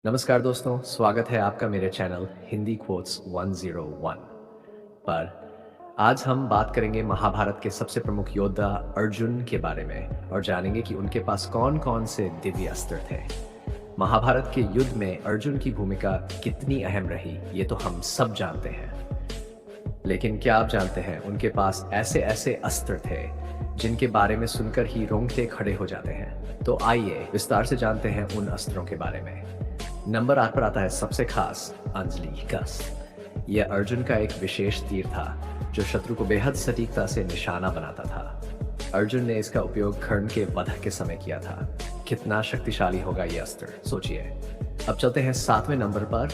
नमस्कार दोस्तों, स्वागत है आपका मेरे चैनल हिंदी क्वोट्स 101 पर। आज हम बात करेंगे महाभारत के सबसे प्रमुख योद्धा अर्जुन के बारे में और जानेंगे कि उनके पास कौन-कौन से दिव्य अस्त्र थे। महाभारत के युद्ध में अर्जुन की भूमिका कितनी अहम रही, ये तो हम सब जानते हैं। लेकिन क्या आप जानते हैं उनके पास ऐसे-ऐसे अस्त्र थे जिनके बारे में सुनकर ही रोंगटे खड़े हो जाते हैं। तो आइए विस्तार से जानते हैं उन अस्त्रों के बारे में। नंबर 8 पर आता है सबसे खास अंजलि कस्त। यह अर्जुन का एक विशेष तीर था जो शत्रु को बेहद सटीकता से निशाना बनाता था। अर्जुन ने इसका उपयोग कर्ण के वध के समय किया था। कितना शक्तिशाली होगा यह अस्त्र, सोचिए। अब चलते हैं 7वें नंबर पर,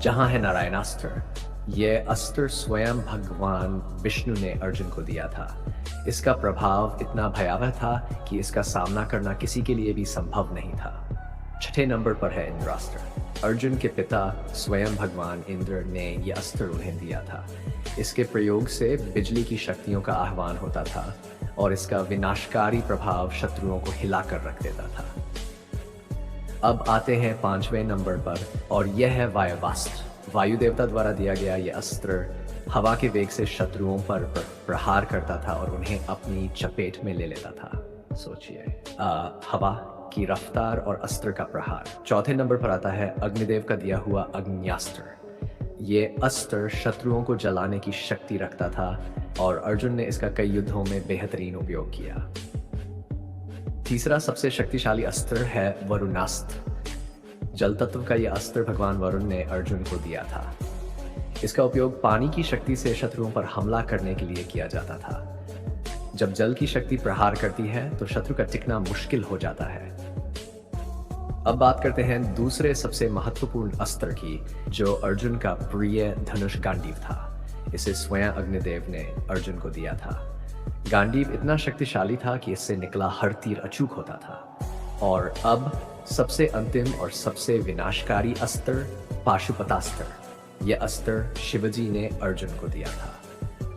जहां है नारायणास्त्र। यह अस्त्र स्वयं भगवान विष्णु ने अर्जुन को दिया था। इसका प्रभाव इतना भयावह था कि इसका सामना करना किसी के लिए भी संभव नहीं था। 6ठे नंबर पर है इंद्रास्त्र। अर्जुन के पिता स्वयं भगवान इंद्र ने यह अस्त्र उन्हें दिया था। इसके प्रयोग से बिजली की शक्तियों का आह्वान होता था और इसका विनाशकारी प्रभाव शत्रुओं को हिलाकर रख देता था। अब आते हैं 5वें नंबर पर और यह है वायुवास्त्र। वायु देवता द्वारा दिया गया यह अस्त्र हवा के वेग से शत्रुओं पर प्रहार करता था और उन्हें अपनी चपेट में ले लेता था। सोचिए, हवा की रफ्तार और अस्त्र का प्रहार। 4थे नंबर पर आता है अग्निदेव का दिया हुआ अग्न्यास्त्र। ये अस्त्र शत्रुओं को जलाने की शक्ति रखता था और अर्जुन ने इसका कई युद्धों में बेहतरीन उपयोग किया। तीसरा सबसे शक्तिशाली अस्त्र है वरुणास्त्र। जल तत्व का यह अस्त्र भगवान वरुण ने अर्जुन को दिया था। इसका उपयोग पानी की शक्ति से शत्रुओं पर हमला करने के लिए किया जाता था। जब जल की शक्ति प्रहार करती है तो शत्रु का टिकना मुश्किल हो जाता है। अब बात करते हैं दूसरे सबसे महत्वपूर्ण अस्त्र की, जो अर्जुन का प्रिय धनुष गांडीव था। इसे स्वयं अग्निदेव ने अर्जुन को दिया था। गांडीव इतना शक्तिशाली था कि इससे निकला हर तीर अचूक होता था। और अब सबसे अंतिम और सबसे विनाशकारी अस्त्र पाशुपतास्त्र। यह अस्त्र शिवजी ने अर्जुन को दिया था।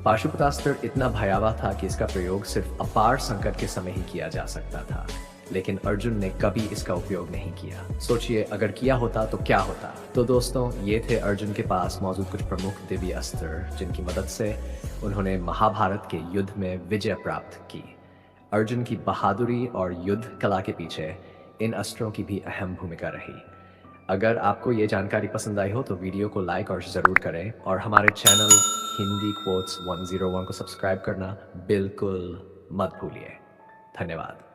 पाशुपतास्त्र इतना भयावह था कि इसका प्रयोग सिर्फ अपार संकट के समय ही किया जा सकता था, लेकिन अर्जुन ने कभी इसका उपयोग नहीं किया। सोचिए, अगर किया होता तो क्या होता। तो दोस्तों, ये थे अर्जुन के पास मौजूद कुछ प्रमुख दिव्य अस्त्र जिनकी मदद से उन्होंने महाभारत के युद्ध में विजय प्राप्त की। अर्जुन की बहादुरी और युद्ध कला के पीछे इन अस्त्रों की भी अहम भूमिका रही। अगर आपको ये जानकारी पसंद आई हो तो वीडियो को लाइक और ज़रूर करें और हमारे चैनल हिंदी क्वोट्स 101 को सब्सक्राइब करना बिल्कुल मत भूलिए। धन्यवाद।